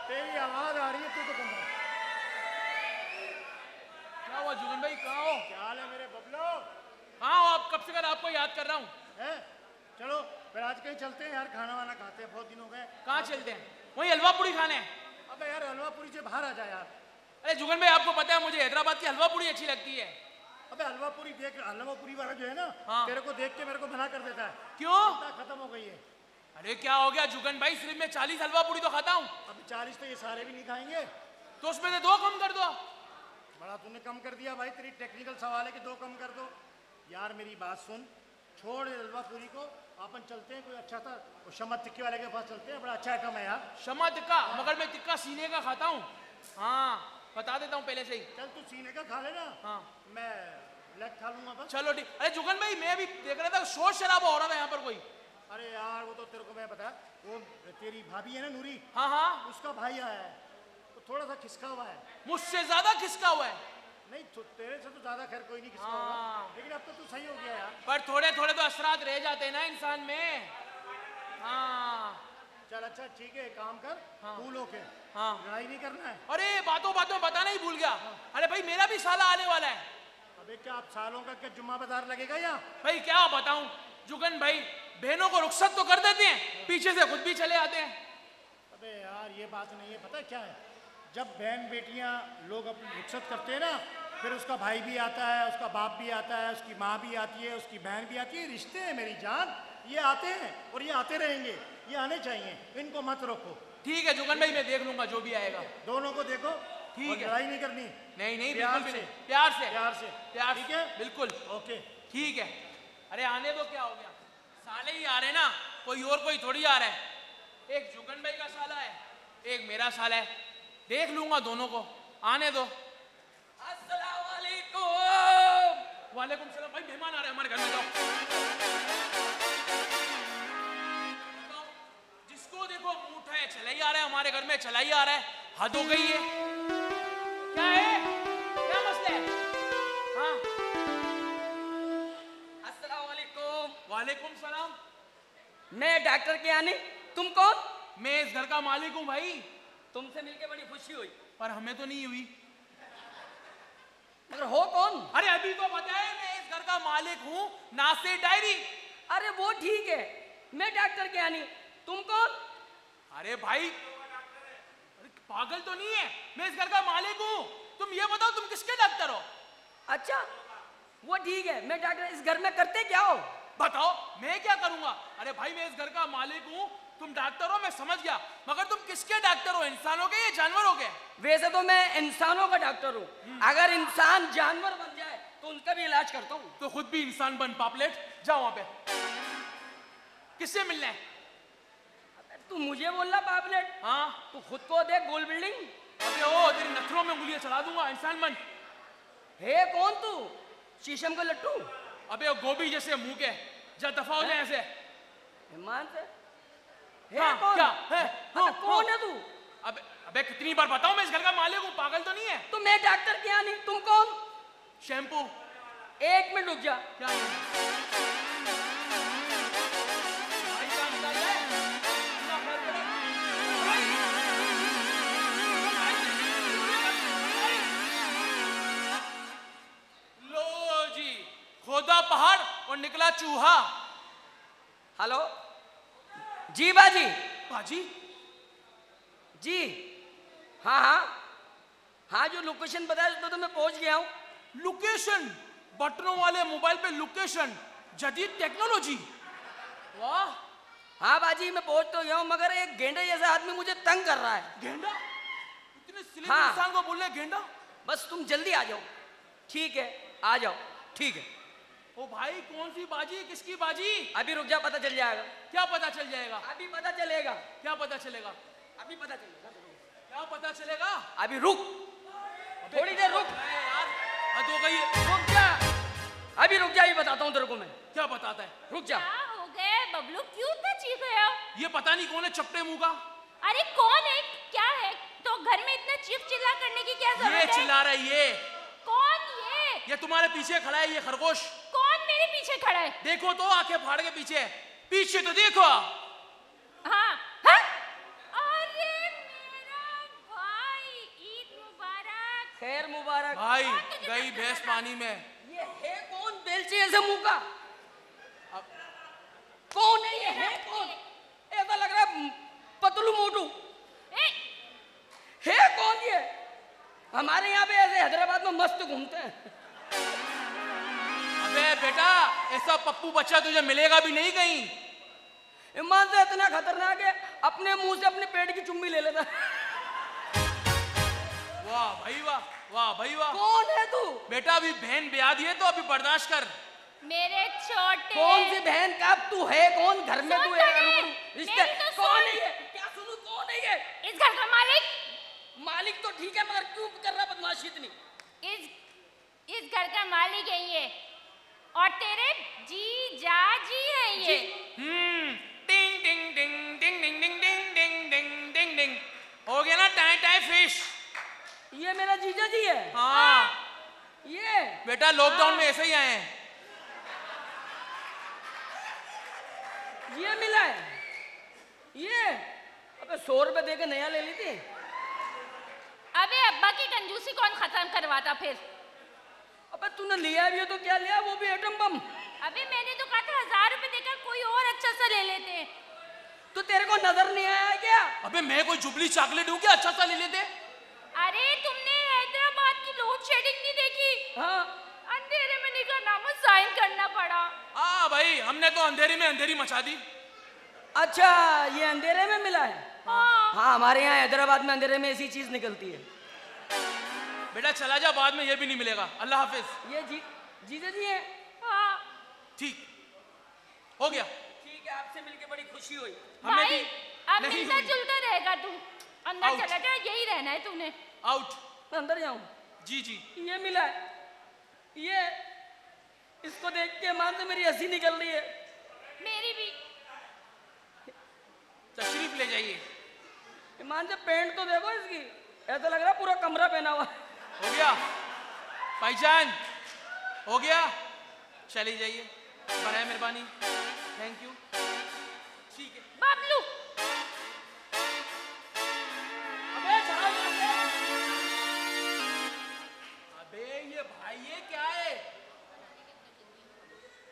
तेरी आवाज आ रही है, तू तो कम है। क्या हुआ जुगन भाई, कहाँ हो? क्या हाल है मेरे बबलो? हाँ हो आप, कब से कर आपको याद कर रहा हूँ। है चलो फिर आज कहीं चलते हैं यार, खाना वाना खाते हैं, बहुत दिन हो गए। कहाँ चलते हैं? वही हलवा पूरी खाने। अबे यार हलवा पूरी से बाहर आ जा यार। अरे जुगन भाई आपको पता है मुझे हैदराबाद की हलवा पूरी अच्छी लगती है। अबे हलवा पूरी देख, हलवा पूरी वाला जो है ना, हाँ। तेरे को देख के मेरे को मना कर देता है। क्यों? खत्म हो गई है। अरे क्या हो गया जुगन भाई, सिर्फ मैं 40 हलवा पूरी तो खाता हूँ। अब 40 तो ये सारे भी नहीं खाएंगे। तो उसमें से 2 कम कर दो। बड़ा तूने कम कर दिया भाई, तेरी टेक्निकल सवाल है कि 2 कम कर दो। यार मेरी बात सुन, छोड़ हलवा पूरी को, अपन चलते हैं कोई अच्छा था, वो शमा टिक्की वाले के पास चलते हैं, बड़ा अच्छा आइटम है यार। शमा टिक्का? मगर मैं टिक्का सीने का खाता हूँ। हाँ बता देता हूँ पहले से ही। चल तू सीने का खा लेना, हाँ मैं लेग खा लूंगा बस। चलो ठीक। अरे जुगन भाई मैं अभी देख रहा था शोर शराबा हो रहा था यहाँ पर कोई। अरे यार वो तो तेरे को मैं बता, वो तेरी भाभी है ना नूरी, हाँ हाँ उसका भाई आया है, तो थोड़ा सा खिसका हुआ है। मुझसे ज्यादा खिसका हुआ है। नहीं तो तेरे से तो ज्यादा खैर कोई नहीं खिसका हाँ। होगा, लेकिन अब तो तू सही हो गया यार। पर थोड़े थोड़े तो असरात रह जाते हैं ना इंसान में। हाँ चल अच्छा ठीक है, काम कर, हाँ। कूल होके, हाँ। लड़ाई नहीं करना है। अरे बातों बातों में बताना ही भूल गया। अरे भाई मेरा भी साला आने वाला है। अबे क्या आप सालों का क्या जुम्मा बाजार लगेगा यहाँ? भाई क्या बताऊं जुगन भाई, बहनों को रुखसत तो कर देते हैं, पीछे से खुद भी चले आते हैं। अबे यार ये बात नहीं है, पता है क्या है, जब बहन बेटियां लोग अपनी रुखसत करते हैं ना, फिर उसका भाई भी आता है, उसका बाप भी आता है, उसकी माँ भी आती है, उसकी बहन भी आती है। रिश्ते हैं मेरी जान, ये आते हैं और ये आते रहेंगे, ये आने चाहिए, इनको मत रोको। ठीक है जुगन भाई मैं देख लूंगा जो भी आएगा। दोनों को देखो, ठीक है। लड़ाई नहीं करनी। नहीं नहीं प्यार बिल्कुल भी से। नहीं। प्यार से प्यार से। प्यार ठीक से। है बिल्कुल ओके ठीक है। अरे आने दो, क्या हो गया, साले ही आ रहे ना, कोई और कोई थोड़ी आ रहा है। एक जुगन भाई का साला है, एक मेरा साला है, देख लूंगा दोनों को, आने दो। अस्सलाम वालेकुम। वालेकुम सलाम। भाई मेहमान आ रहे हैं हमारे घर में, जाओ। जिसको देखो मुंह उठाए चला ही आ रहा है, हमारे घर में चला ही आ रहा है, हद हो गई है। क्या है, क्या मसला है? हाँ अस्सलाम वालेकुम। वालेकुम सलाम। मैं डॉक्टर के आने, तुम कौन? मैं इस घर का मालिक हूँ भाई। तुमसे मिलके बड़ी खुशी हुई, पर हमें तो नहीं हुई। मगर हो कौन? अरे अभी तो बताया, मैं इस घर का मालिक हूँ, नासिर डायरी। अरे वो ठीक है, मैं डॉक्टर के आनी, तुम कौन? अरे भाई, अरे पागल तो नहीं है, मैं इस घर का मालिक हूँ। तुम ये बताओ तुम किसके डॉक्टर हो? अच्छा वो ठीक है, मैं डॉक्टर, इस घर में करते क्या हो? बताओ मैं क्या करूंगा? अरे भाई मैं इस घर का मालिक हूँ, तुम डॉक्टर हो मैं समझ गया, मगर तुम किसके डॉक्टर हो, इंसानों के या जानवरों के? वैसे तो मैं इंसानों का डॉक्टर हूँ, अगर इंसान जानवर बन जाए तो उनका भी इलाज करता हूँ। तो खुद भी इंसान बन पापलेट, जाओ वहां पे। किससे मिलना है? तू मुझे बोल रहा पापलेट? हाँ तू खुद को देख, गोल बिल्डिंग। अबे ओ तेरी नखरों में उंगलियां चला दूंगा, इंसान बन। है कौन तू, शीशम का लट्टू? अबे वो गोभी जैसे मुंह के, जा दफा हो जाए ऐसे। ईमान से है हाँ, कौन? क्या है? अच्छा, कौन है तू? अबे अबे कितनी बार बताऊं मैं इस घर का मालिक हूँ, पागल तो नहीं है? तो मैं डॉक्टर क्या नहीं, तुम कौन? शैम्पू। 1 मिनट रुक जा। क्या है? भाई काम कर रहा है? ना कर रहा है? लो जी, खोदा पहाड़ और निकला चूहा। हेलो जी बाजी। बाजी? जी हाँ हाँ हाँ, जो लोकेशन बताया उस पर तो मैं पहुंच गया हूँ। लोकेशन? बटनों वाले मोबाइल पे लोकेशन, जदीद टेक्नोलॉजी, वाह। हाँ बाजी मैं पहुंच तो गया हूँ, मगर एक गेंडे जैसा आदमी मुझे तंग कर रहा है। गेंडा? इतने सिली हाँ। इंसान को बोल रहे गेंडा? बस तुम जल्दी आ जाओ। ठीक है आ जाओ। ठीक है ओ भाई कौन सी बाजी, किसकी बाजी? अभी रुक जा, पता चल जाएगा। क्या पता चल जाएगा? अभी पता चलेगा। क्या पता चलेगा? अभी पता चलेगा। क्या पता चलेगा? अभी रुक, थोड़ी देर रुक। यार हद हो गई है। रुक जा, अभी रुक जा, ये बताता हूँ तेरे को मैं। क्या बताता है? रुक जा। क्या हो गए बबलू, क्यों इतना चीख रहे हो? ये पता नहीं कौन है चपटे मुंह का। अरे कौन है, क्या है? तो घर में इतना चीख चिल्ला करने की क्या ये जरूरत है? चिल्ला रहा है ये। कौन ये तुम्हारे पीछे खड़ा है, ये खरगोश। कौन मेरे पीछे खड़ा है? देखो तो आंखें फाड़ के पीछे, पीछे तो देखो। हाँ हाँ? अरे मेरा खैर मुबारक। भाई गई भैंस पानी में। ये है कौन बेलची ऐसे मुंह का? कौन है ये? है कौन? ऐसा लग रहा है पतलू मोटू। है कौन ये? हमारे यहाँ पे ऐसे हैदराबाद में मस्त घूमते हैं। अबे बेटा ऐसा पप्पू बच्चा तुझे मिलेगा भी नहीं कहीं। ईमान से इतना खतरनाक है, अपने मुंह से अपने पेट की चुम्मी ले लेता। वाह भाई वाह, वाह भाई वाह। कौन है तू? बेटा अभी बहन ब्याह दी है तो अभी बर्दाश्त कर। मेरे छोटे कौन सी बहन का? तू है कौन? घर में तू है रिश्ते? मेरी तो कौन सुन। है ये? क्या सुनू? कौन है ये? इस घर का मालिक। मालिक तो ठीक है मगर क्यों कर रहा बदमाशी इतनी? इस घर का मालिक है ये, और तेरे जीजा जी है ये। टिंग टिंग टिंग टिंग टिंग टिंग टिंग टिंग टिंग टिंग टिंग। हो गया ना टाई टाई फिश। ये मेरा जीजा जी है। हाँ ये बेटा लॉकडाउन में ऐसे ही आए हैं। ये मिला है ये? अबे 100 रुपए देके नया ले ली थी। अबे अब्बा की कंजूसी कौन खत्म करवाता फिर? अबे तूने लिया भी है तो क्या लिया? वो भी एटम बम। अबे मैंने तो कहा था 1000 रुपए देकर कोई और अच्छा सा ले लेते। तो तेरे को नजर नहीं आया क्या? अबे मैं कोई जुबली चॉकलेट हूँ क्या? अच्छा सा ले लेते। अरे तुमने हैदराबाद की लोड शेडिंग नहीं देखी? हाँ अंधेरे में निकलना साइन करना पड़ा। हाँ भाई हमने तो अंधेरी में अंधेरी मचा दी। अच्छा ये अंधेरे में मिला है। हाँ। हाँ हमारे यहाँ हैदराबाद में अंधेरे में ऐसी चीज निकलती है। बेटा चला जा, बाद में ये भी नहीं मिलेगा। अल्लाह हाफिज। ये जीजा जी है। हाँ। ठीक हो गया। ठीक है, आपसे मिलके बड़ी खुशी हुई। हमें भाई भी अब नहीं मिलता हुई। जुलता रहेगा तू। अंदर Out. चला जा, यही रहना है तूने। आउट। मैं अंदर जाऊं? जी जी। ये मिला है ये। इसको देख के मान से मेरी हंसी निकल रही है। मेरी भी। तशरीफ ले जाइए। ईमान से पेंट तो देखो इसकी, ऐसा लग रहा है पूरा कमरा पहना हुआ। हो गया भाईजान, हो गया। चली जाइए, बराए मेहरबानी, थैंक यू। ठीक है बाबलू। अबे जाओ यहाँ से। अबे ये भाई ये क्या है?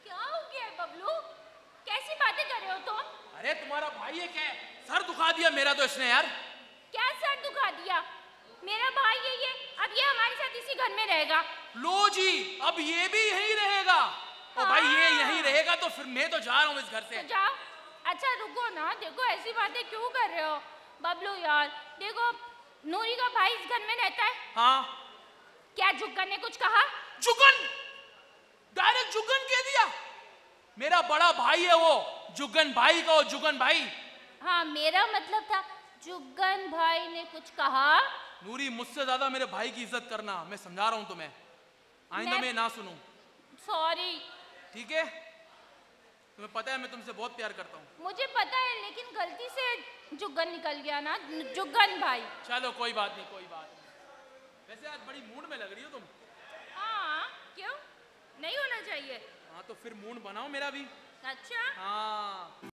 क्या हो गया है बबलू? कैसी बातें कर रहे हो तुम? अरे तुम्हारा भाई ये क्या है? सर दुखा दिया मेरा तो इसने यार। क्या सर दुखा दिया? मेरा भाई है ये, अब ये हमारे साथ इसी घर में रहेगा। लो जी, अब ये भी यहीं रहेगा। ओ भाई ये यहीं रहेगा तो फिर मैं तो जा रहा हूँ इस घर से। तो जाओ। अच्छा रुको ना, देखो ऐसी बातें क्यों कर रहे हो बबलू यार? देखो नूरी का भाई इस घर में रहता है। हाँ। क्या जुग्गन ने कुछ कहा? जुगन, डायरेक्ट जुगन कह दिया। मेरा बड़ा भाई है वो, जुगन भाई का, जुगन भाई। हाँ मेरा मतलब था जुग्गन भाई ने कुछ कहा। नूरी मुझसे ज्यादा मेरे भाई की इज्जत करना, मैं समझा रहा हूँ तुम्हें। आइंदा मैं ना सुनूं, सॉरी। ठीक है? तुम्हें पता है मैं तुमसे बहुत प्यार करता हूँ। मुझे पता है लेकिन गलती से जुग्गन निकल गया ना, जुग्गन भाई। चलो कोई बात नहीं, कोई बात नहीं। वैसे आज बड़ी मूड में लग रही हो तुम। हाँ क्यों? नहीं होना चाहिए। हाँ तो फिर मूड बनाओ मेरा भी। अच्छा हाँ।